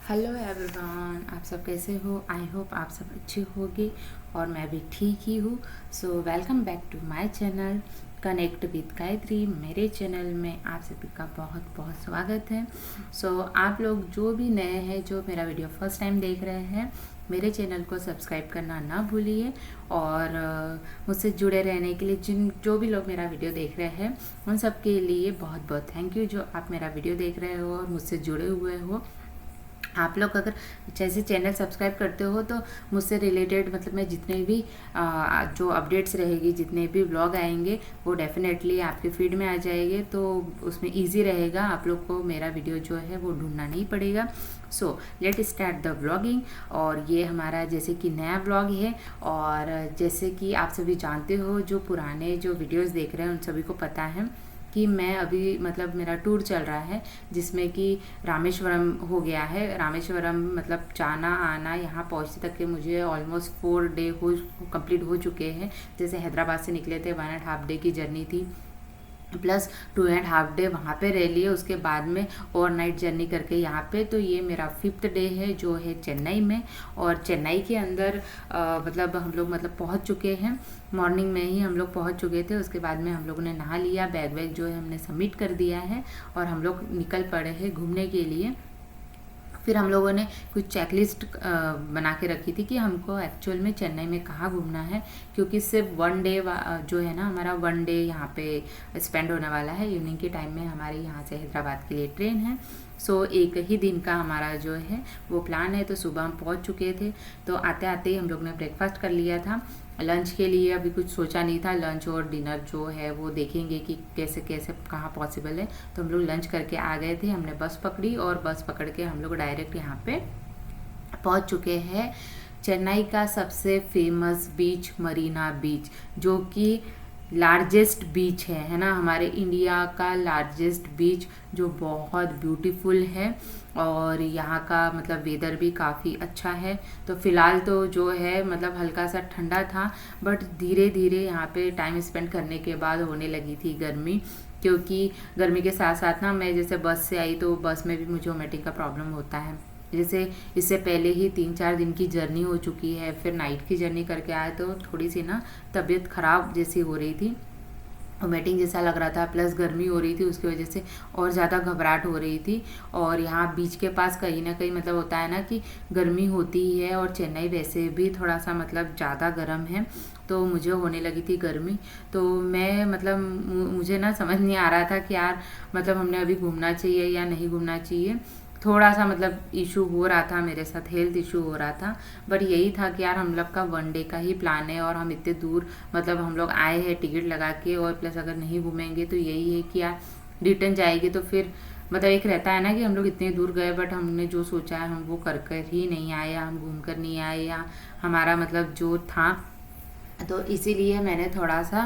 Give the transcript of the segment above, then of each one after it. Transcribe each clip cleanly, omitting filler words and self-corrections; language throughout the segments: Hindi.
हेलो एवरीवन, आप सब कैसे हो। आई होप आप सब अच्छे होंगे और मैं भी ठीक ही हूँ। So welcome back to my channel connect with Gayatri. मेरे चैनल में आप सभी का बहुत बहुत स्वागत है। सो आप लोग जो भी नए हैं, जो मेरा वीडियो फर्स्ट टाइम देख रहे हैं, मेरे चैनल को सब्सक्राइब करना ना भूलिए। और मुझसे जुड़े रहने के लिए जो भी लोग मेरा वीडियो देख रहे हैं, उन सब के लिए बहुत बहुत थैंक यू, जो आप मेरा वीडियो देख रहे हो और मुझसे जुड़े हुए हो। आप लोग अगर जैसे चैनल सब्सक्राइब करते हो तो मुझसे रिलेटेड मतलब मैं जितने भी जो अपडेट्स रहेगी, जितने भी व्लॉग आएंगे, वो डेफिनेटली आपके फीड में आ जाएंगे। तो उसमें इजी रहेगा, आप लोग को मेरा वीडियो जो है वो ढूंढना नहीं पड़ेगा। So let start the vlogging. और ये हमारा जैसे कि नया व्लॉग है। और जैसे कि आप सभी जानते हो, जो पुराने जो वीडियोज़ देख रहे हैं उन सभी को पता है कि मैं अभी मतलब मेरा टूर चल रहा है, जिसमें कि रामेश्वरम हो गया है। रामेश्वरम मतलब जाना आना, यहाँ पहुँचते तक के मुझे ऑलमोस्ट 4 डे हो कंप्लीट हो चुके हैं। जैसे हैदराबाद से निकले थे, 1.5 डे की जर्नी थी, प्लस 2.5 डे वहाँ पे रह लिए, उसके बाद में ओवरनाइट जर्नी करके यहाँ पे। तो ये मेरा 5th डे है जो है चेन्नई में। और चेन्नई के अंदर मतलब हम लोग मतलब पहुँच चुके हैं। मॉर्निंग में ही हम लोग पहुँच चुके थे। उसके बाद में हम लोगों ने नहा लिया, बैग वैग जो है हमने सबमिट कर दिया है और हम लोग निकल पड़े हैं घूमने के लिए। फिर हम लोगों ने कुछ चेकलिस्ट बना के रखी थी कि हमको एक्चुअल में चेन्नई में कहाँ घूमना है, क्योंकि सिर्फ 1 डे जो है ना, हमारा 1 डे यहाँ पे स्पेंड होने वाला है। इवनिंग के टाइम में हमारे यहाँ से हैदराबाद के लिए ट्रेन है। सो एक ही दिन का हमारा जो है वो प्लान है। तो सुबह हम पहुँच चुके थे, तो आते आते ही हम लोग ने ब्रेकफास्ट कर लिया था। लंच के लिए अभी कुछ सोचा नहीं था, लंच और डिनर जो है वो देखेंगे कि कैसे कैसे कहाँ पॉसिबल है। तो हम लोग लंच करके आ गए थे, हमने बस पकड़ी और बस पकड़ के हम लोग डायरेक्ट यहाँ पे पहुँच चुके हैं। चेन्नई का सबसे फेमस बीच मरीना बीच, जो कि लार्जेस्ट बीच है ना, हमारे इंडिया का लार्जेस्ट बीच, जो बहुत ब्यूटीफुल है। और यहाँ का मतलब वेदर भी काफ़ी अच्छा है। तो फ़िलहाल तो जो है मतलब हल्का सा ठंडा था, बट धीरे धीरे यहाँ पे टाइम स्पेंड करने के बाद होने लगी थी गर्मी। क्योंकि गर्मी के साथ साथ ना, मैं जैसे बस से आई तो बस में भी मुझे वोमिटिंग का प्रॉब्लम होता है। जैसे इससे पहले ही 3-4 दिन की जर्नी हो चुकी है, फिर नाइट की जर्नी करके आए तो थोड़ी सी ना तबीयत ख़राब जैसी हो रही थी, वोमिटिंग जैसा लग रहा था, प्लस गर्मी हो रही थी, उसकी वजह से और ज़्यादा घबराहट हो रही थी। और यहाँ बीच के पास कहीं ना कहीं मतलब होता है ना कि गर्मी होती ही है, और चेन्नई वैसे भी थोड़ा सा मतलब ज़्यादा गर्म है, तो मुझे होने लगी थी गर्मी। तो मैं मतलब मुझे ना समझ नहीं आ रहा था कि यार मतलब हमने अभी घूमना चाहिए या नहीं घूमना चाहिए। थोड़ा सा मतलब इशू हो रहा था मेरे साथ, हेल्थ इशू हो रहा था। बट यही था कि यार हम लोग का 1 डे का ही प्लान है और हम इतने दूर मतलब हम लोग आए हैं टिकट लगा के, और प्लस अगर नहीं घूमेंगे तो यही है कि यार रिटर्न जाएगी तो फिर मतलब एक रहता है ना कि हम लोग इतने दूर गए बट हमने जो सोचा है हम वो कर कर ही नहीं आए, या हम घूम कर नहीं आए, या हमारा मतलब जो था। तो इसीलिए मैंने थोड़ा सा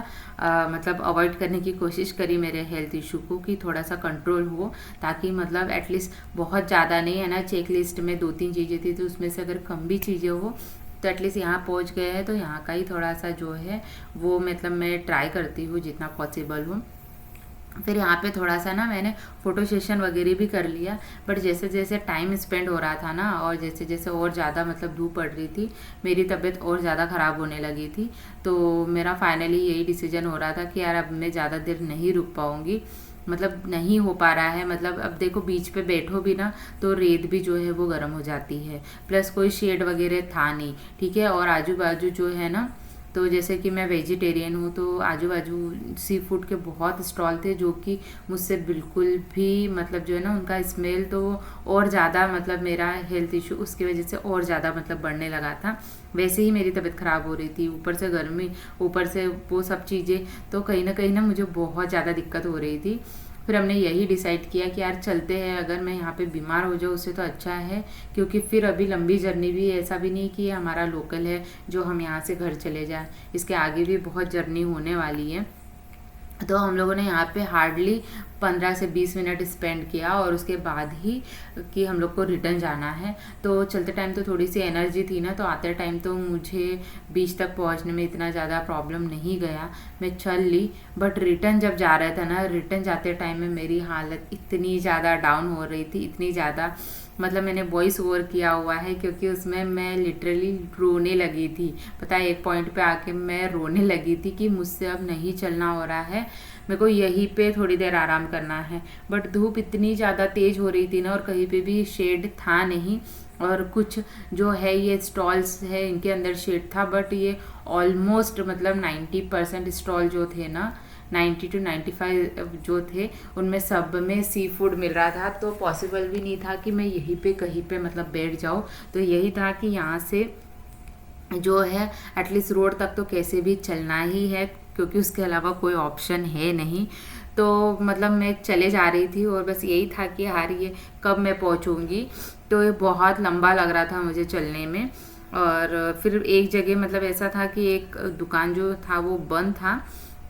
मतलब अवॉइड करने की कोशिश करी मेरे हेल्थ इशू को, कि थोड़ा सा कंट्रोल हो, ताकि मतलब एटलीस्ट बहुत ज़्यादा नहीं है ना, चेक लिस्ट में 2-3 चीज़ें थी तो उसमें से अगर कम भी चीज़ें हो तो एटलीस्ट यहाँ पहुँच गए हैं तो यहाँ का ही थोड़ा सा जो है वो मतलब मैं ट्राई करती हूँ जितना पॉसिबल हो। फिर यहाँ पे थोड़ा सा ना मैंने फ़ोटो सेशन वगैरह भी कर लिया। बट जैसे जैसे टाइम स्पेंड हो रहा था ना, और जैसे जैसे और ज़्यादा मतलब धूप पड़ रही थी, मेरी तबीयत और ज़्यादा ख़राब होने लगी थी। तो मेरा फाइनली यही डिसीजन हो रहा था कि यार अब मैं ज़्यादा देर नहीं रुक पाऊँगी, मतलब नहीं हो पा रहा है। मतलब अब देखो बीच पे बैठो भी ना तो रेत भी जो है वो गर्म हो जाती है, प्लस कोई शेड वगैरह था नहीं, ठीक है। और आजू बाजू जो है ना, तो जैसे कि मैं वेजिटेरियन हूँ, तो आजू बाजू सी फूड के बहुत स्टॉल थे जो कि मुझसे बिल्कुल भी मतलब जो है ना उनका स्मेल तो और ज़्यादा मतलब मेरा हेल्थ इशू उसकी वजह से और ज़्यादा मतलब बढ़ने लगा था। वैसे ही मेरी तबीयत ख़राब हो रही थी, ऊपर से गर्मी, ऊपर से वो सब चीज़ें, तो कहीं ना मुझे बहुत ज़्यादा दिक्कत हो रही थी। फिर हमने यही डिसाइड किया कि यार चलते हैं, अगर मैं यहाँ पे बीमार हो जाऊँ उससे तो अच्छा है, क्योंकि फिर अभी लंबी जर्नी भी ऐसा भी नहीं कि हमारा लोकल है जो हम यहाँ से घर चले जाएं, इसके आगे भी बहुत जर्नी होने वाली है। तो हम लोगों ने यहाँ पे हार्डली 15 से 20 मिनट स्पेंड किया, और उसके बाद ही कि हम लोग को रिटर्न जाना है। तो चलते टाइम तो थोड़ी सी एनर्जी थी ना, तो आते टाइम तो मुझे बीच तक पहुँचने में इतना ज़्यादा प्रॉब्लम नहीं गया, मैं चल ली। बट रिटर्न जब जा रहा था ना, रिटर्न जाते टाइम में मेरी हालत इतनी ज़्यादा डाउन हो रही थी, इतनी ज़्यादा मतलब मैंने वॉइस ओवर किया हुआ है, क्योंकि उसमें मैं लिटरली रोने लगी थी। पता है, एक पॉइंट पे आके मैं रोने लगी थी कि मुझसे अब नहीं चलना हो रहा है, मेरे को यहीं पे थोड़ी देर आराम करना है। बट धूप इतनी ज़्यादा तेज़ हो रही थी ना, और कहीं पे भी शेड था नहीं। और कुछ जो है ये स्टॉल्स है, इनके अंदर शेड था, बट ये ऑलमोस्ट मतलब 90% स्टॉल जो थे ना, 90 to 95 जो थे, उनमें सब में सी फूड मिल रहा था। तो पॉसिबल भी नहीं था कि मैं यहीं पे कहीं पे मतलब बैठ जाऊँ। तो यही था कि यहाँ से जो है एटलीस्ट रोड तक तो कैसे भी चलना ही है, क्योंकि उसके अलावा कोई ऑप्शन है नहीं। तो मतलब मैं चले जा रही थी, और बस यही था कि यार ये कब मैं पहुंचूंगी। तो ये बहुत लंबा लग रहा था मुझे चलने में। और फिर एक जगह मतलब ऐसा था कि एक दुकान जो था वो बंद था।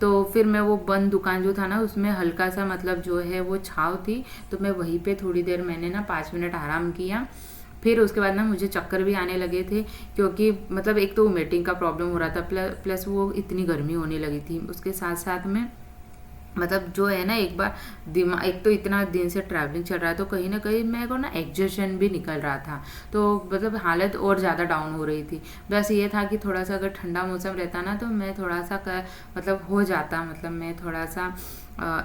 तो फिर मैं वो बंद दुकान जो था ना, उसमें हल्का सा मतलब जो है वो छाँव थी। तो मैं वहीं पे थोड़ी देर मैंने ना 5 मिनट आराम किया। फिर उसके बाद ना मुझे चक्कर भी आने लगे थे, क्योंकि मतलब एक तो वोमिटिंग का प्रॉब्लम हो रहा था, प्लस वो इतनी गर्मी होने लगी थी। उसके साथ साथ में मतलब जो है ना, एक बार दिमाग, एक तो इतना दिन से ट्रैवलिंग चल रहा है, तो कहीं ना कहीं मेरे को ना एग्जॉशन भी निकल रहा था। तो मतलब हालत और ज़्यादा डाउन हो रही थी। बस ये था कि थोड़ा सा अगर ठंडा मौसम रहता ना, तो मैं थोड़ा सा मतलब हो जाता, मतलब मैं थोड़ा सा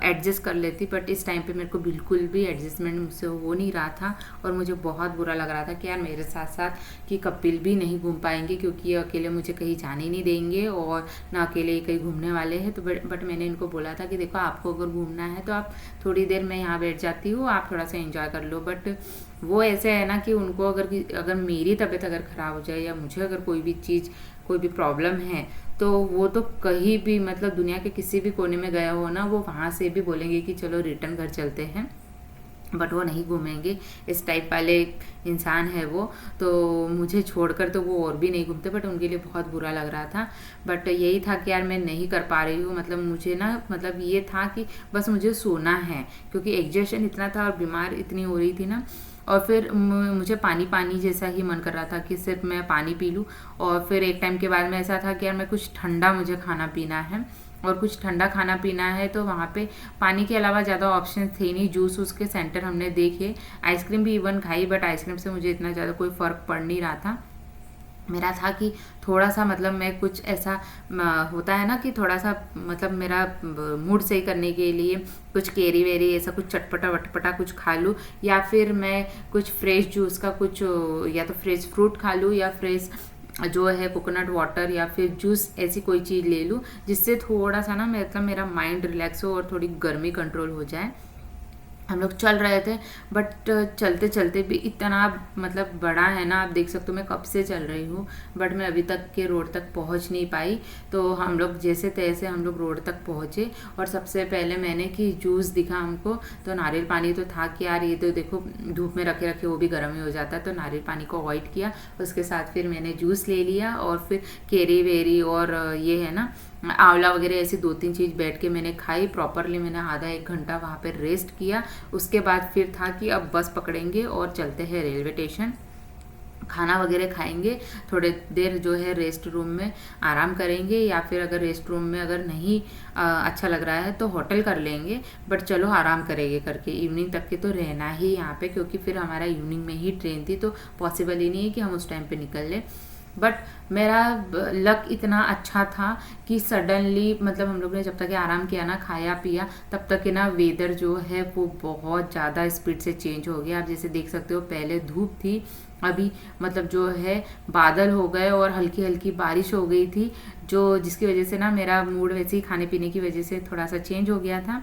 एडजस्ट कर लेती। बट इस टाइम पे मेरे को बिल्कुल भी एडजस्टमेंट मुझसे हो नहीं रहा था, और मुझे बहुत बुरा लग रहा था कि यार मेरे साथ साथ कि कपिल भी नहीं घूम पाएंगे, क्योंकि ये अकेले मुझे कहीं जाने नहीं देंगे, और ना अकेले कहीं घूमने वाले हैं। तो बट मैंने इनको बोला था कि देखो, आपको अगर घूमना है तो आप थोड़ी देर मैं यहाँ बैठ जाती हूँ, आप थोड़ा सा एंजॉय कर लो। बट वो ऐसे है ना कि उनको अगर मेरी तबीयत अगर ख़राब हो जाए, या मुझे अगर कोई भी चीज़, कोई भी प्रॉब्लम है, तो वो तो कहीं भी मतलब दुनिया के किसी भी कोने में गया हो ना, वो वहाँ से भी बोलेंगे कि चलो रिटर्न घर चलते हैं। बट वो नहीं घूमेंगे, इस टाइप वाले इंसान है वो। तो मुझे छोड़कर तो वो और भी नहीं घूमते, बट उनके लिए बहुत बुरा लग रहा था। बट यही था कि यार मैं नहीं कर पा रही हूँ, मतलब मुझे ना मतलब ये था कि बस मुझे सोना है, क्योंकि एग्जॉशन इतना था और बीमार इतनी हो रही थी ना। और फिर मुझे पानी पानी जैसा ही मन कर रहा था कि सिर्फ मैं पानी पी लूँ। और फिर एक टाइम के बाद में ऐसा था कि यार मैं कुछ ठंडा मुझे खाना पीना है, और कुछ ठंडा खाना पीना है। तो वहाँ पे पानी के अलावा ज़्यादा ऑप्शन थे नहीं। जूस उसके सेंटर हमने देखे, आइसक्रीम भी इवन खाई, बट आइसक्रीम से मुझे इतना ज़्यादा कोई फ़र्क पड़ नहीं रहा था। मेरा था कि थोड़ा सा मतलब मैं कुछ ऐसा होता है ना कि थोड़ा सा मतलब मेरा मूड सही करने के लिए कुछ केरी वेरी ऐसा कुछ चटपटा वटपटा कुछ खा लूँ, या फिर मैं कुछ फ्रेश जूस का कुछ, या तो फ्रेश फ्रूट खा लूँ, या फ्रेश जो है कोकोनट वाटर, या फिर जूस, ऐसी कोई चीज़ ले लूँ जिससे थोड़ा सा ना मतलब मेरा माइंड रिलैक्स हो और थोड़ी गर्मी कंट्रोल हो जाए। हम लोग चल रहे थे, बट चलते चलते भी इतना मतलब बड़ा है ना, आप देख सकते हो मैं कब से चल रही हूँ, बट मैं अभी तक के रोड तक पहुँच नहीं पाई। तो हम लोग जैसे तैसे हम लोग रोड तक पहुँचे, और सबसे पहले मैंने कि जूस दिखा हमको, तो नारियल पानी तो था कि यार ये तो देखो धूप में रखे रखे वो भी गर्म ही हो जाता है, तो नारियल पानी को अवॉइड किया। उसके साथ फिर मैंने जूस ले लिया, और फिर केरी वेरी और ये है ना आंवला वगैरह, ऐसी 2-3 चीज़ बैठ के मैंने खाई प्रॉपरली। मैंने आधा 1 घंटा वहाँ पे रेस्ट किया। उसके बाद फिर था कि अब बस पकड़ेंगे और चलते हैं रेलवे स्टेशन, खाना वगैरह खाएंगे, थोड़े देर जो है रेस्ट रूम में आराम करेंगे, या फिर अगर रेस्ट रूम में अगर नहीं अच्छा लग रहा है तो होटल कर लेंगे। बट चलो आराम करेंगे करके, इवनिंग तक के तो रहना ही यहाँ पे, क्योंकि फिर हमारा इवनिंग में ही ट्रेन थी, तो पॉसिबल ही नहीं है कि हम उस टाइम पे निकल लें। बट मेरा लक इतना अच्छा था कि सडनली मतलब हम लोग ने जब तक ये आराम किया ना, खाया पिया, तब तक के ना वेदर जो है वो बहुत ज़्यादा स्पीड से चेंज हो गया। आप जैसे देख सकते हो, पहले धूप थी, अभी मतलब जो है बादल हो गए और हल्की हल्की बारिश हो गई थी, जो जिसकी वजह से ना मेरा मूड वैसे ही खाने पीने की वजह से थोड़ा सा चेंज हो गया था।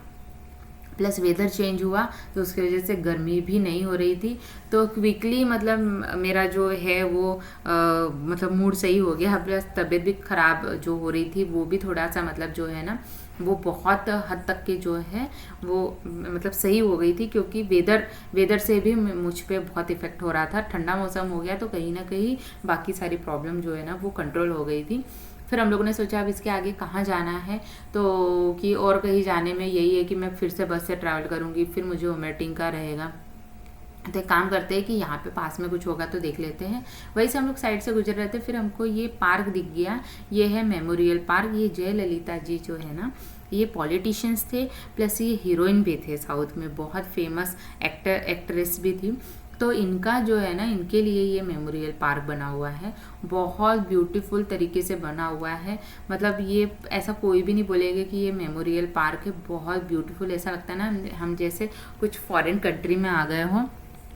प्लस वेदर चेंज हुआ, तो उसकी वजह से गर्मी भी नहीं हो रही थी। तो क्विकली मतलब मेरा जो है वो मतलब मूड सही हो गया। प्लस तबीयत भी ख़राब जो हो रही थी वो भी थोड़ा सा मतलब जो है ना वो बहुत हद तक के जो है वो मतलब सही हो गई थी, क्योंकि वेदर से भी मुझ पे बहुत इफेक्ट हो रहा था। ठंडा मौसम हो गया तो कहीं ना कहीं बाकी सारी प्रॉब्लम जो है ना वो कंट्रोल हो गई थी। फिर हम लोगों ने सोचा अब इसके आगे कहाँ जाना है, तो कि और कहीं जाने में यही है कि मैं फिर से बस से ट्रैवल करूँगी, फिर मुझे वोमिटिंग का रहेगा। तो एक काम करते हैं कि यहाँ पे पास में कुछ होगा तो देख लेते हैं। वहीं से हम लोग साइड से गुजर रहे थे, फिर हमको ये पार्क दिख गया। ये है मेमोरियल पार्क। ये जयललिता जी जो है ना, ये पॉलिटिशियंस थे, प्लस ये हीरोइन भी थे, साउथ में बहुत फेमस एक्ट्रेस भी थी। तो इनका जो है ना, इनके लिए ये मेमोरियल पार्क बना हुआ है, बहुत ब्यूटीफुल तरीके से बना हुआ है। मतलब ये ऐसा कोई भी नहीं बोलेगा कि ये मेमोरियल पार्क है, बहुत ब्यूटीफुल, ऐसा लगता है ना हम जैसे कुछ फॉरेन कंट्री में आ गए हों।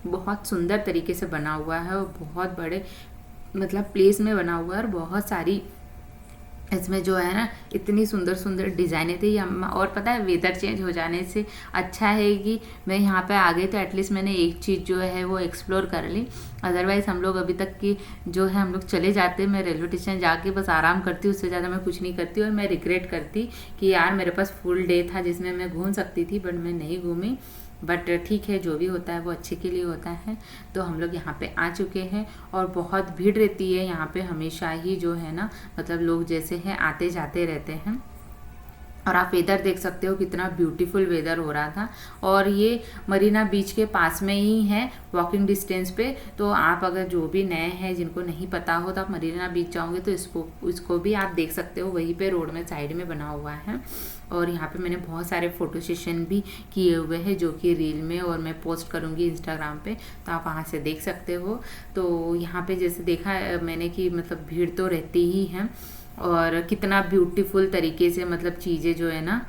बहुत सुंदर तरीके से बना हुआ है और बहुत बड़े मतलब प्लेस में बना हुआ है, और बहुत सारी इसमें जो है ना इतनी सुंदर सुंदर डिज़ाइनें थी। और पता है वेदर चेंज हो जाने से अच्छा है कि मैं यहाँ पे आ गई, तो एटलीस्ट मैंने एक चीज़ जो है वो एक्सप्लोर कर ली। अदरवाइज़ हम लोग अभी तक की जो है हम लोग चले जाते, मैं रेलवे स्टेशन जाके बस आराम करती, उससे ज़्यादा मैं कुछ नहीं करती। और मैं रिग्रेट करती कि यार मेरे पास फुल डे था जिसमें मैं घूम सकती थी, बट मैं नहीं घूमी। बट ठीक है, जो भी होता है वो अच्छे के लिए होता है। तो हम लोग यहाँ पे आ चुके हैं और बहुत भीड़ रहती है यहाँ पे हमेशा ही, जो है ना मतलब लोग जैसे हैं आते जाते रहते हैं। और आप वेदर देख सकते हो कितना ब्यूटीफुल वेदर हो रहा था। और ये मरीना बीच के पास में ही है, वॉकिंग डिस्टेंस पे। तो आप अगर जो भी नए हैं, जिनको नहीं पता हो, तो आप मरीना बीच जाओगे तो इसको भी आप देख सकते हो, वहीं पे रोड में साइड में बना हुआ है। और यहाँ पे मैंने बहुत सारे फ़ोटो सेशन भी किए हुए हैं, जो कि रील में और मैं पोस्ट करूँगी इंस्टाग्राम पे, तो आप वहाँ से देख सकते हो। तो यहाँ पे जैसे देखा मैंने कि मतलब भीड़ तो रहती ही है, और कितना ब्यूटीफुल तरीके से मतलब चीज़ें जो है ना,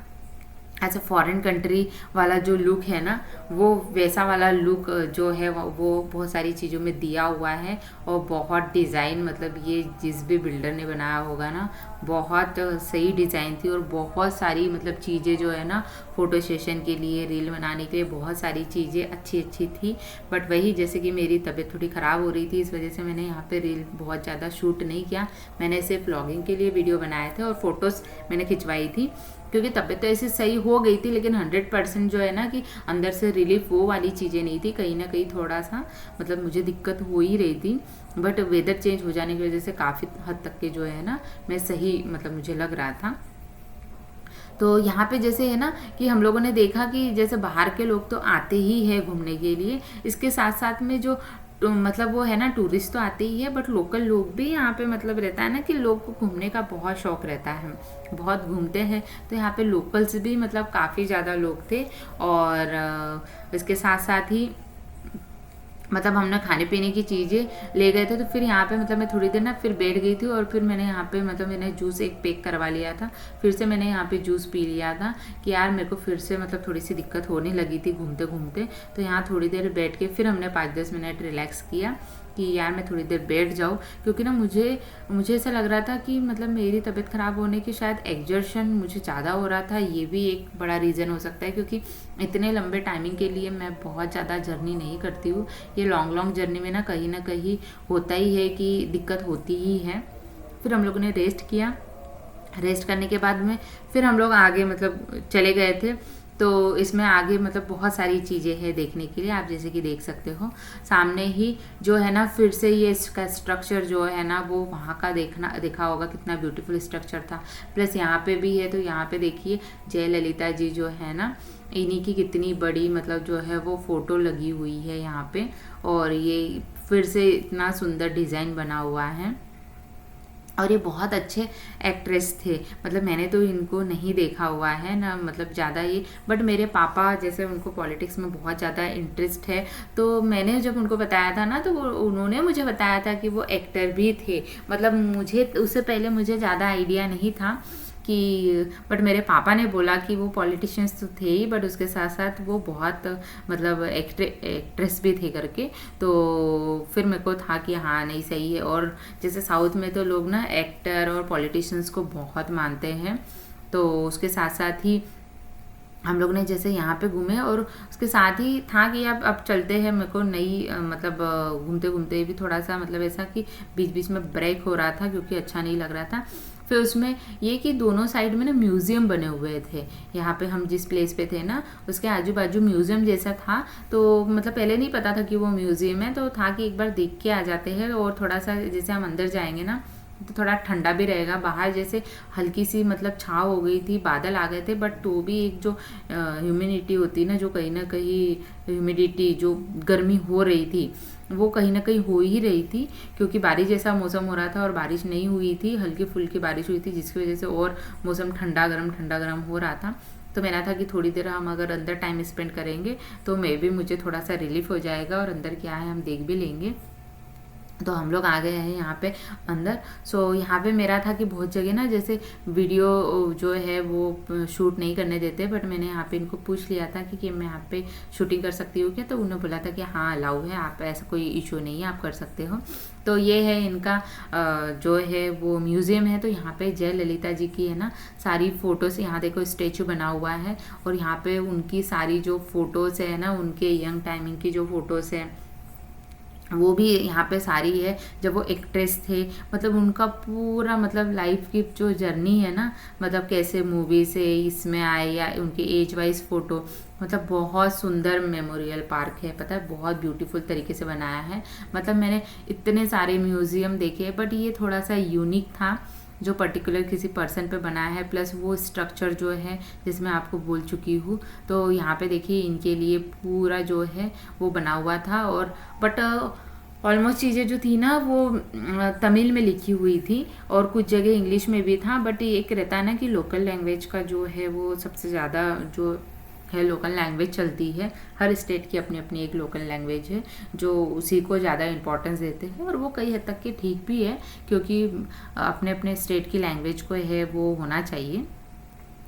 ऐसा फॉरेन कंट्री वाला जो लुक है ना, वो वैसा वाला लुक जो है वो बहुत सारी चीज़ों में दिया हुआ है। और बहुत डिज़ाइन, मतलब ये जिस भी बिल्डर ने बनाया होगा ना, बहुत सही डिज़ाइन थी। और बहुत सारी मतलब चीज़ें जो है ना फ़ोटो सेशन के लिए, रील बनाने के लिए, बहुत सारी चीज़ें अच्छी अच्छी थी। बट वही, जैसे कि मेरी तबीयत थोड़ी ख़राब हो रही थी, इस वजह से मैंने यहाँ पे रील बहुत ज़्यादा शूट नहीं किया। मैंने सिर्फ व्लॉगिंग के लिए वीडियो बनाए थे और फ़ोटोज़ मैंने खिंचवाई थी, क्योंकि तबीयत तो ऐसी सही हो गई थी, लेकिन 100% जो है ना कि अंदर से रिलीफ वो वाली चीज़ें नहीं थी। कहीं ना कहीं थोड़ा सा मतलब मुझे दिक्कत हो ही रही थी। बट वेदर चेंज हो जाने की वजह से काफ़ी हद तक के जो है ना मैं सही मतलब मुझे लग रहा था। तो यहाँ पे जैसे है ना कि हम लोगों ने देखा कि जैसे बाहर के लोग तो आते ही है घूमने के लिए, इसके साथ साथ में जो तो मतलब वो है ना टूरिस्ट तो आते ही है, बट लोकल लोग भी यहाँ पे मतलब रहता है ना कि लोग को घूमने का बहुत शौक रहता है, बहुत घूमते हैं। तो यहाँ पे लोकल्स भी मतलब काफ़ी ज़्यादा लोग थे। और इसके साथ साथ ही मतलब हमने खाने पीने की चीज़ें ले गए थे। तो फिर यहाँ पे मतलब मैं थोड़ी देर ना फिर बैठ गई थी, और फिर मैंने यहाँ पे मतलब मैंने जूस एक पैक करवा लिया था। फिर से मैंने यहाँ पे जूस पी लिया था कि यार मेरे को फिर से मतलब थोड़ी सी दिक्कत होने लगी थी घूमते घूमते। तो यहाँ थोड़ी देर बैठ के फिर हमने 5-10 मिनट रिलैक्स किया कि यार मैं थोड़ी देर बैठ जाऊँ, क्योंकि ना मुझे ऐसा लग रहा था कि मतलब मेरी तबीयत ख़राब होने की शायद एग्जर्शन मुझे ज़्यादा हो रहा था। ये भी एक बड़ा रीज़न हो सकता है, क्योंकि इतने लंबे टाइमिंग के लिए मैं बहुत ज़्यादा जर्नी नहीं करती हूँ। ये लॉन्ग जर्नी में ना कहीं होता ही है कि दिक्कत होती ही है। फिर हम लोगों ने रेस्ट किया, रेस्ट करने के बाद में फिर हम लोग आगे मतलब चले गए थे। तो इसमें आगे मतलब बहुत सारी चीज़ें हैं देखने के लिए, आप जैसे कि देख सकते हो सामने ही जो है ना फिर से ये इसका स्ट्रक्चर जो है ना वो वहाँ का देखा होगा कितना ब्यूटीफुल स्ट्रक्चर था। प्लस यहाँ पे भी है, तो यहाँ पे देखिए जयललिता जी जो है ना, इन्हीं की कितनी बड़ी मतलब जो है वो फ़ोटो लगी हुई है यहाँ पे। और ये फिर से इतना सुंदर डिज़ाइन बना हुआ है। और ये बहुत अच्छे एक्ट्रेस थे, मतलब मैंने तो इनको नहीं देखा हुआ है ना मतलब ज़्यादा ये, बट मेरे पापा जैसे उनको पॉलिटिक्स में बहुत ज़्यादा इंटरेस्ट है। तो मैंने जब उनको बताया था ना, तो उन्होंने मुझे बताया था कि वो एक्टर भी थे। मतलब मुझे उससे पहले मुझे ज़्यादा आइडिया नहीं था कि, बट मेरे पापा ने बोला कि वो पॉलिटिशियंस तो थे ही, बट उसके साथ साथ वो बहुत मतलब एक्ट्रेस भी थे करके। तो फिर मेरे को था कि हाँ नहीं सही है। और जैसे साउथ में तो लोग ना एक्टर और पॉलिटिशियंस को बहुत मानते हैं। तो उसके साथ साथ ही हम लोग ने जैसे यहाँ पे घूमे, और उसके साथ ही था कि अब चलते हैं। मेरे को नई मतलब घूमते घूमते भी थोड़ा सा मतलब ऐसा कि बीच बीच में ब्रेक हो रहा था, क्योंकि अच्छा नहीं लग रहा था। फिर उसमें ये कि दोनों साइड में ना म्यूज़ियम बने हुए थे। यहाँ पे हम जिस प्लेस पे थे ना उसके आजू बाजू म्यूज़ियम जैसा था। तो मतलब पहले नहीं पता था कि वो म्यूज़ियम है, तो था कि एक बार देख के आ जाते हैं। और थोड़ा सा जैसे हम अंदर जाएंगे ना तो थोड़ा ठंडा भी रहेगा। बाहर जैसे हल्की सी मतलब छाँव हो गई थी, बादल आ गए थे, बट तो भी एक जो ह्यूमिडिटी होती है ना, जो कहीं ना कहीं ह्यूमिडिटी जो गर्मी हो रही थी वो कहीं ना कहीं हो ही रही थी, क्योंकि बारिश जैसा मौसम हो रहा था और बारिश नहीं हुई थी, हल्की फुल्की बारिश हुई थी, जिसकी वजह से और मौसम ठंडा गर्म हो रहा था। तो मेरा था कि थोड़ी देर हम अगर अंदर टाइम स्पेंड करेंगे तो मे भी मुझे थोड़ा सा रिलीफ हो जाएगा और अंदर क्या है हम देख भी लेंगे। तो हम लोग आ गए हैं यहाँ पे अंदर। सो यहाँ पे मेरा था कि बहुत जगह ना जैसे वीडियो जो है वो शूट नहीं करने देते, बट मैंने यहाँ पे इनको पूछ लिया था कि मैं यहाँ पे शूटिंग कर सकती हूँ क्या, तो उन्होंने बोला था कि हाँ अलाउ है, आप ऐसा कोई इशू नहीं है, आप कर सकते हो। तो ये है इनका जो है वो म्यूज़ियम है। तो यहाँ पे जय ललिता जी की है ना सारी फ़ोटोज़, यहाँ देखो स्टेचू बना हुआ है और यहाँ पे उनकी सारी जो फ़ोटोज़ है ना, उनके यंग टाइमिंग की जो फ़ोटोज़ है वो भी यहाँ पे सारी है। जब वो एक्ट्रेस थे, मतलब उनका पूरा मतलब लाइफ की जो जर्नी है ना, मतलब कैसे मूवी से इसमें आए या उनके एज वाइज फ़ोटो, मतलब बहुत सुंदर मेमोरियल पार्क है, पता है बहुत ब्यूटीफुल तरीके से बनाया है। मतलब मैंने इतने सारे म्यूज़ियम देखे बट ये थोड़ा सा यूनिक था जो पर्टिकुलर किसी पर्सन पे बनाया है, प्लस वो स्ट्रक्चर जो है जिसमें आपको बोल चुकी हूँ। तो यहाँ पे देखिए इनके लिए पूरा जो है वो बना हुआ था, और बट ऑलमोस्ट चीज़ें जो थी ना वो तमिल में लिखी हुई थी और कुछ जगह इंग्लिश में भी था। बट एक रहता है ना कि लोकल लैंग्वेज का जो है वो सबसे ज़्यादा जो है लोकल लैंग्वेज चलती है, हर स्टेट की अपनी अपनी एक लोकल लैंग्वेज है जो उसी को ज़्यादा इम्पोर्टेंस देते हैं, और वो कई हद तक के ठीक भी है क्योंकि अपने अपने स्टेट की लैंग्वेज को है वो होना चाहिए।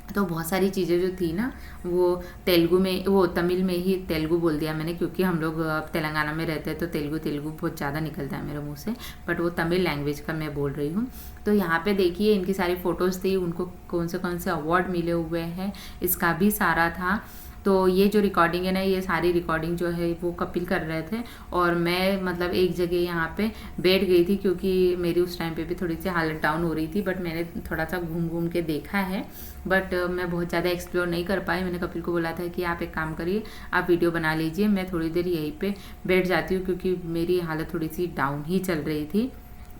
तो बहुत सारी चीज़ें जो थी ना वो तेलुगु में, वो तमिल में ही तेलुगु बोल दिया मैंने क्योंकि हम लोग अब तेलंगाना में रहते हैं तो तेलुगु तेलुगु बहुत ज़्यादा निकलता है मेरे मुंह से, बट वो तमिल लैंग्वेज का मैं बोल रही हूँ। तो यहाँ पे देखिए इनकी सारी फ़ोटोज़ थी, उनको कौन से अवार्ड मिले हुए हैं इसका भी सारा था। तो ये जो रिकॉर्डिंग है ना, ये सारी रिकॉर्डिंग जो है वो कपिल कर रहे थे और मैं मतलब एक जगह यहाँ पे बैठ गई थी क्योंकि मेरी उस टाइम पे भी थोड़ी सी हालत डाउन हो रही थी। बट मैंने थोड़ा सा घूम घूम के देखा है, बट मैं बहुत ज़्यादा एक्सप्लोर नहीं कर पाई। मैंने कपिल को बोला था कि आप एक काम करिए, आप वीडियो बना लीजिए, मैं थोड़ी देर यहीं पे बैठ जाती हूँ क्योंकि मेरी हालत थोड़ी सी डाउन ही चल रही थी।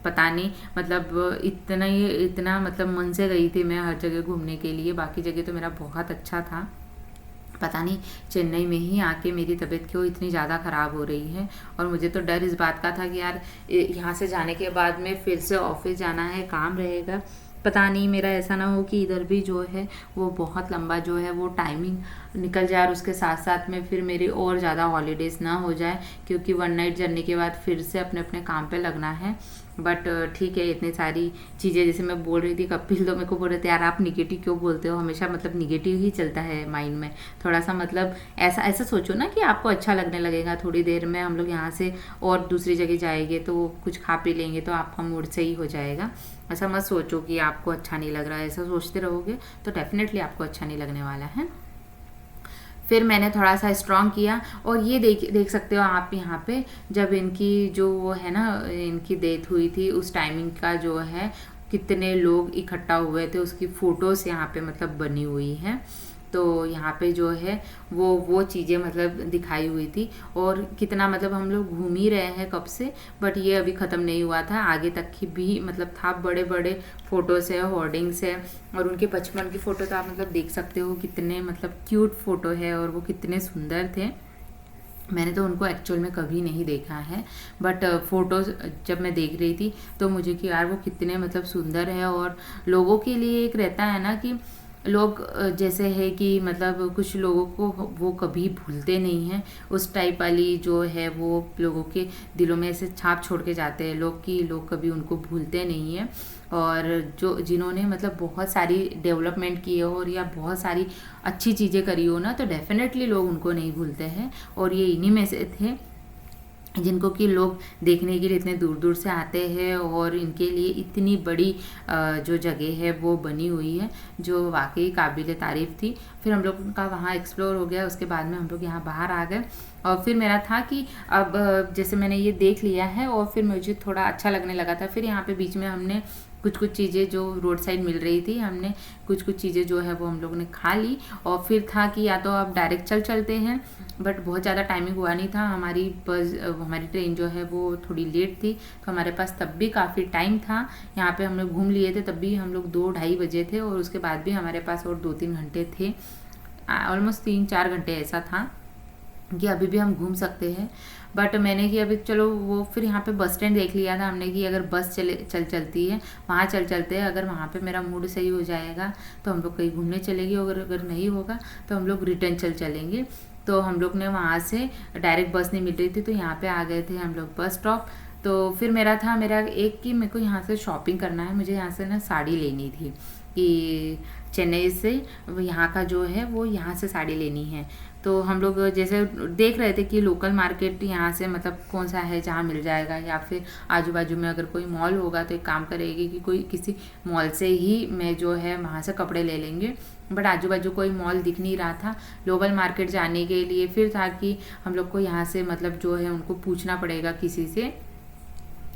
पता नहीं मतलब इतना मतलब मन से गई थी मैं हर जगह घूमने के लिए, बाकी जगह तो मेरा बहुत अच्छा था। पता नहीं चेन्नई में ही आके मेरी तबीयत क्यों इतनी ज़्यादा ख़राब हो रही है, और मुझे तो डर इस बात का था कि यार यहाँ से जाने के बाद में फिर से ऑफिस जाना है, काम रहेगा, पता नहीं मेरा ऐसा ना हो कि इधर भी जो है वो बहुत लंबा जो है वो टाइमिंग निकल जाए और उसके साथ साथ में फिर मेरी और ज़्यादा हॉलीडेज़ ना हो जाए, क्योंकि 1 नाइट जर्नी के बाद फिर से अपने अपने काम पे लगना है। बट ठीक है, इतनी सारी चीज़ें जैसे मैं बोल रही थी, कपिल तो मेरे को बोल रहे थे यार आप निगेटिव क्यों बोलते हो, हमेशा मतलब निगेटिव ही चलता है माइंड में, थोड़ा सा मतलब ऐसा ऐसा सोचो ना कि आपको अच्छा लगने लगेगा। थोड़ी देर में हम लोग यहाँ से और दूसरी जगह जाएंगे तो कुछ खा पी लेंगे तो आपका मूड सही हो जाएगा। ऐसा मत सोचो कि आपको अच्छा नहीं लग रहा है, ऐसा सोचते रहोगे तो डेफिनेटली आपको अच्छा नहीं लगने वाला है। फिर मैंने थोड़ा सा स्ट्रॉन्ग किया, और ये देख सकते हो आप यहाँ पे जब इनकी जो वो है ना इनकी डेथ हुई थी उस टाइमिंग का जो है कितने लोग इकट्ठा हुए थे, उसकी फ़ोटोज़ यहाँ पे मतलब बनी हुई है। तो यहाँ पे जो है वो चीज़ें मतलब दिखाई हुई थी, और कितना मतलब हम लोग घूम ही रहे हैं कब से, बट ये अभी ख़त्म नहीं हुआ था, आगे तक की भी मतलब था, बड़े बड़े फ़ोटोज़ है, होर्डिंग्स है, और उनके बचपन की फ़ोटो तो आप मतलब देख सकते हो कितने मतलब क्यूट फ़ोटो है और वो कितने सुंदर थे। मैंने तो उनको एक्चुअल में कभी नहीं देखा है, बट फ़ोटोज़ जब मैं देख रही थी तो मुझे कि यार वो कितने मतलब सुंदर है। और लोगों के लिए एक रहता है ना कि लोग जैसे है कि मतलब कुछ लोगों को वो कभी भूलते नहीं हैं, उस टाइप वाली जो है वो लोगों के दिलों में ऐसे छाप छोड़ के जाते हैं लोग कि लोग कभी उनको भूलते नहीं हैं। और जो जिन्होंने मतलब बहुत सारी डेवलपमेंट की हो और या बहुत सारी अच्छी चीज़ें करी हो ना, तो डेफिनेटली लोग उनको नहीं भूलते हैं, और ये इन्हीं में से थे जिनको कि लोग देखने के लिए इतने दूर दूर से आते हैं, और इनके लिए इतनी बड़ी जो जगह है वो बनी हुई है जो वाकई काबिल तारीफ़ थी। फिर हम लोग का वहाँ एक्सप्लोर हो गया, उसके बाद में हम लोग यहाँ बाहर आ गए, और फिर मेरा था कि अब जैसे मैंने ये देख लिया है और फिर मुझे थोड़ा अच्छा लगने लगा था। फिर यहाँ पे बीच में हमने कुछ चीज़ें जो रोड साइड मिल रही थी, हमने कुछ चीज़ें जो है वो हम लोगों ने खा ली, और फिर था कि या तो आप डायरेक्ट चलते हैं, बट बहुत ज़्यादा टाइमिंग हुआ नहीं था, हमारी बस हमारी ट्रेन जो है वो थोड़ी लेट थी, तो हमारे पास तब भी काफ़ी टाइम था। यहाँ पे हम लोग घूम लिए थे, तब भी हम लोग 2-2:30 बजे थे, और उसके बाद भी हमारे पास और 2-3 घंटे थे, ऑलमोस्ट 3-4 घंटे ऐसा था कि अभी भी हम घूम सकते हैं। बट मैंने कि अभी चलो वो फिर यहाँ पे बस स्टैंड देख लिया था हमने कि अगर बस चलती है वहाँ चलते हैं, अगर वहाँ पे मेरा मूड सही हो जाएगा तो हम लोग कहीं घूमने चलेंगे, अगर नहीं होगा तो हम लोग रिटर्न चलेंगे। तो हम लोग ने वहाँ से डायरेक्ट बस नहीं मिल रही थी तो यहाँ पे आ गए थे हम लोग बस स्टॉप। तो फिर मेरा एक कि मेरे को यहाँ से शॉपिंग करना है, मुझे यहाँ से ना साड़ी लेनी थी कि चेन्नई से यहाँ का जो है वो यहाँ से साड़ी लेनी है। तो हम लोग जैसे देख रहे थे कि लोकल मार्केट यहाँ से मतलब कौन सा है जहाँ मिल जाएगा, या फिर आजू बाजू में अगर कोई मॉल होगा तो एक काम करेगी कि कोई किसी मॉल से ही मैं जो है वहाँ से कपड़े ले लेंगे। बट आजू बाजू कोई मॉल दिख नहीं रहा था ग्लोबल मार्केट जाने के लिए। फिर था कि हम लोग को यहाँ से मतलब जो है उनको पूछना पड़ेगा किसी से।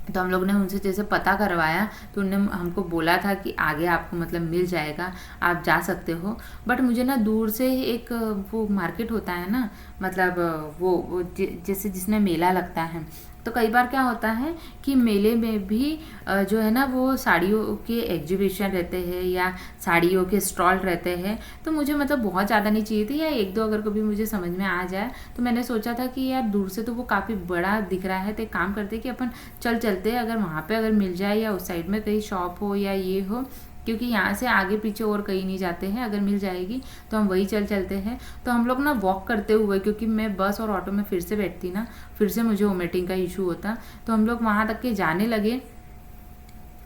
तो हम लोग ने उनसे जैसे पता करवाया तो उन्होंने हमको बोला था कि आगे आपको मतलब मिल जाएगा, आप जा सकते हो। बट मुझे ना दूर से एक वो मार्केट होता है ना, मतलब वो जैसे जिसमें मेला लगता है, तो कई बार क्या होता है कि मेले में भी जो है ना वो साड़ियों के एग्जीबिशन रहते हैं या साड़ियों के स्टॉल रहते हैं। तो मुझे मतलब बहुत ज़्यादा नहीं चाहिए थी, या एक दो अगर कभी मुझे समझ में आ जाए। तो मैंने सोचा था कि यार दूर से तो वो काफ़ी बड़ा दिख रहा है, तो एक काम करते कि अपन चलते हैं, अगर वहाँ पे अगर मिल जाए या उस साइड में कहीं शॉप हो या ये हो, क्योंकि यहाँ से आगे पीछे और कहीं नहीं जाते हैं, अगर मिल जाएगी तो हम वही चलते हैं। तो हम लोग ना वॉक करते हुए, क्योंकि मैं बस और ऑटो में फिर से बैठती ना, फिर से मुझे वोमिटिंग का इशू होता, तो हम लोग वहाँ तक के जाने लगे।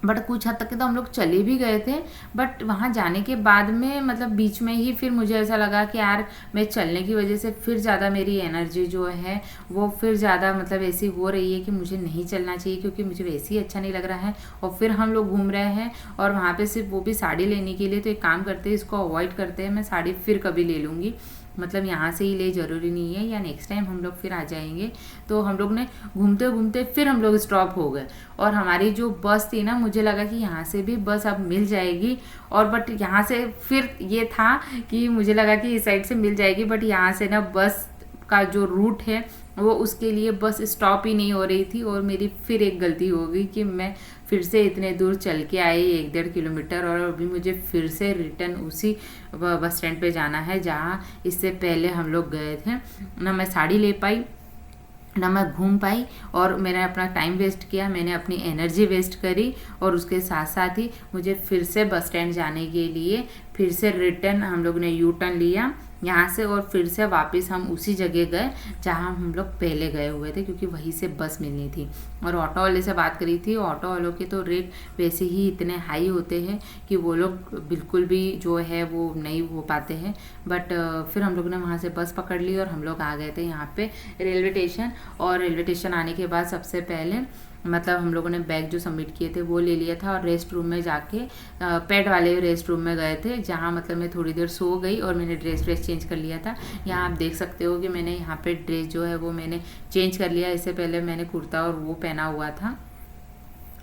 बट कुछ हद तक के तो हम लोग चले भी गए थे। बट वहाँ जाने के बाद में मतलब बीच में ही फिर मुझे ऐसा लगा कि यार मैं चलने की वजह से फिर ज़्यादा मेरी एनर्जी जो है वो फिर ज़्यादा मतलब ऐसी हो रही है कि मुझे नहीं चलना चाहिए, क्योंकि मुझे वैसे ही अच्छा नहीं लग रहा है। और फिर हम लोग घूम रहे हैं और वहाँ पे सिर्फ वो भी साड़ी लेने के लिए। तो एक काम करते हैं, इसको अवॉइड करते हैं, मैं साड़ी फिर कभी ले लूँगी, मतलब यहाँ से ही ले, ज़रूरी नहीं है, या नेक्स्ट टाइम हम लोग फिर आ जाएंगे। तो हम लोग ने घूमते घूमते फिर हम लोग स्टॉप हो गए, और हमारी जो बस थी ना, मुझे लगा कि यहाँ से भी बस अब मिल जाएगी। और बट यहाँ से फिर ये था कि मुझे लगा कि इस साइड से मिल जाएगी, बट यहाँ से ना बस का जो रूट है वो उसके लिए बस स्टॉप ही नहीं हो रही थी। और मेरी फिर एक गलती हो गई कि मैं फिर से इतने दूर चल के आई 1-1.5 किलोमीटर, और अभी मुझे फिर से रिटर्न उसी बस स्टैंड पे जाना है जहाँ इससे पहले हम लोग गए थे। ना मैं साड़ी ले पाई, ना मैं घूम पाई, और मैंने अपना टाइम वेस्ट किया, मैंने अपनी एनर्जी वेस्ट करी। और उसके साथ साथ ही मुझे फिर से बस स्टैंड जाने के लिए फिर से रिटर्न हम लोग ने यू टर्न लिया यहाँ से, और फिर से वापस हम उसी जगह गए जहाँ हम लोग पहले गए हुए थे, क्योंकि वहीं से बस मिलनी थी। और ऑटो वाले से बात करी थी, ऑटो वालों के तो रेट वैसे ही इतने हाई होते हैं कि वो लोग बिल्कुल भी जो है वो नहीं हो पाते हैं। बट फिर हम लोग ने वहाँ से बस पकड़ ली और हम लोग आ गए थे यहाँ पे रेलवे स्टेशन। और रेलवे स्टेशन आने के बाद सबसे पहले मतलब हम लोगों ने बैग जो सबमिट किए थे वो ले लिया था, और रेस्ट रूम में जाके पेट वाले रेस्ट रूम में गए थे, जहाँ मतलब मैं थोड़ी देर सो गई और मैंने ड्रेस चेंज कर लिया था। यहाँ आप देख सकते हो कि मैंने यहाँ पे ड्रेस जो है वो मैंने चेंज कर लिया। इससे पहले मैंने कुर्ता और वो पहना हुआ था,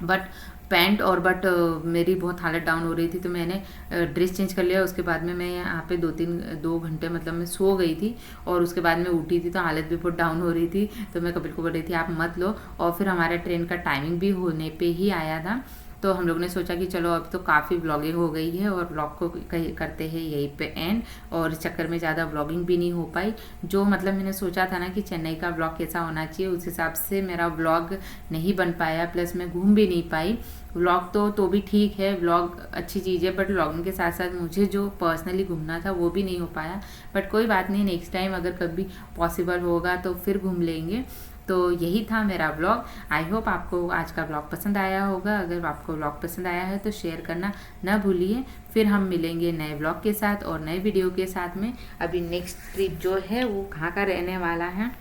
बट पैंट और बट मेरी बहुत हालत डाउन हो रही थी, तो मैंने ड्रेस चेंज कर लिया। उसके बाद में मैं यहाँ पे 2 घंटे मतलब मैं सो गई थी, और उसके बाद में उठी थी तो हालत भी बहुत डाउन हो रही थी। तो मैं कपिल को बोल रही थी आप मत लो। और फिर हमारा ट्रेन का टाइमिंग भी होने पे ही आया था, तो हम लोग ने सोचा कि चलो अब तो काफ़ी व्लॉगिंग हो गई है और व्लॉग को करते हैं यहीं पे एंड। और इस चक्कर में ज़्यादा व्लॉगिंग भी नहीं हो पाई। जो मतलब मैंने सोचा था ना कि चेन्नई का व्लॉग कैसा होना चाहिए, उस हिसाब से मेरा व्लॉग नहीं बन पाया, प्लस मैं घूम भी नहीं पाई। व्लॉग तो भी ठीक है, व्लॉग अच्छी चीज़ है, बट व्लॉगिंग के साथ साथ मुझे जो पर्सनली घूमना था वो भी नहीं हो पाया। बट कोई बात नहीं, नेक्स्ट टाइम अगर कभी पॉसिबल होगा तो फिर घूम लेंगे। तो यही था मेरा व्लॉग। आई होप आपको आज का व्लॉग पसंद आया होगा। अगर आपको व्लॉग पसंद आया है तो शेयर करना ना भूलिए। फिर हम मिलेंगे नए व्लॉग के साथ और नए वीडियो के साथ में। अभी नेक्स्ट ट्रिप जो है वो कहाँ का रहने वाला है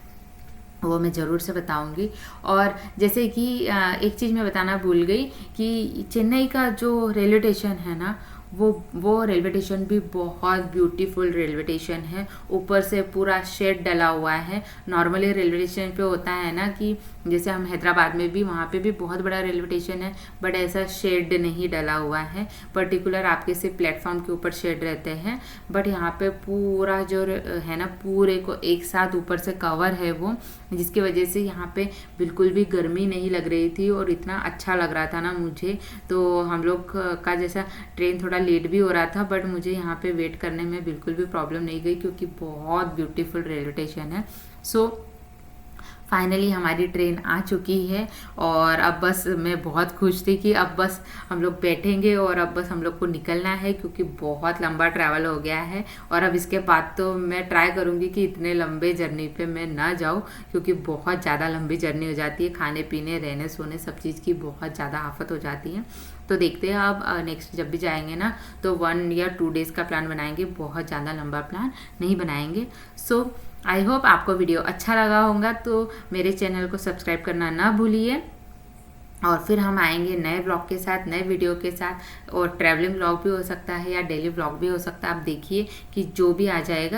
वो मैं ज़रूर से बताऊंगी। और जैसे कि एक चीज़ मैं बताना भूल गई कि चेन्नई का जो रेलवे स्टेशन है ना, वो रेलवे स्टेशन भी बहुत ब्यूटीफुल रेलवे स्टेशन है। ऊपर से पूरा शेड डला हुआ है। नॉर्मली रेलवे स्टेशन पे होता है ना कि जैसे हम हैदराबाद में भी, वहाँ पे भी बहुत बड़ा रेलवे स्टेशन है, बट ऐसा शेड नहीं डला हुआ है। पर्टिकुलर आपके सिर्फ प्लेटफॉर्म के ऊपर शेड रहते हैं, बट यहाँ पे पूरा जो है ना पूरे को एक साथ ऊपर से कवर है वो, जिसकी वजह से यहाँ पे बिल्कुल भी गर्मी नहीं लग रही थी और इतना अच्छा लग रहा था ना मुझे। तो हम लोग का जैसा ट्रेन थोड़ा लेट भी हो रहा था, बट मुझे यहाँ पे वेट करने में बिल्कुल भी प्रॉब्लम नहीं गई, क्योंकि बहुत ब्यूटीफुल रेलवे स्टेशन है। सो फाइनली हमारी ट्रेन आ चुकी है और अब बस मैं बहुत खुश थी कि अब बस हम लोग बैठेंगे और अब बस हम लोग को निकलना है, क्योंकि बहुत लंबा ट्रैवल हो गया है। और अब इसके बाद तो मैं ट्राई करूँगी कि इतने लंबे जर्नी पे मैं ना जाऊँ, क्योंकि बहुत ज़्यादा लंबी जर्नी हो जाती है। खाने पीने रहने सोने सब चीज़ की बहुत ज़्यादा आफत हो जाती है। तो देखते हैं अब नेक्स्ट जब भी जाएंगे ना तो 1 या 2 डेज़ का प्लान बनाएंगे, बहुत ज़्यादा लंबा प्लान नहीं बनाएंगे। सो आई होप आपको वीडियो अच्छा लगा होगा, तो मेरे चैनल को सब्सक्राइब करना ना भूलिए। और फिर हम आएंगे नए ब्लॉग के साथ, नए वीडियो के साथ, और ट्रैवलिंग ब्लॉग भी हो सकता है या डेली ब्लॉग भी हो सकता है। आप देखिए कि जो भी आ जाएगा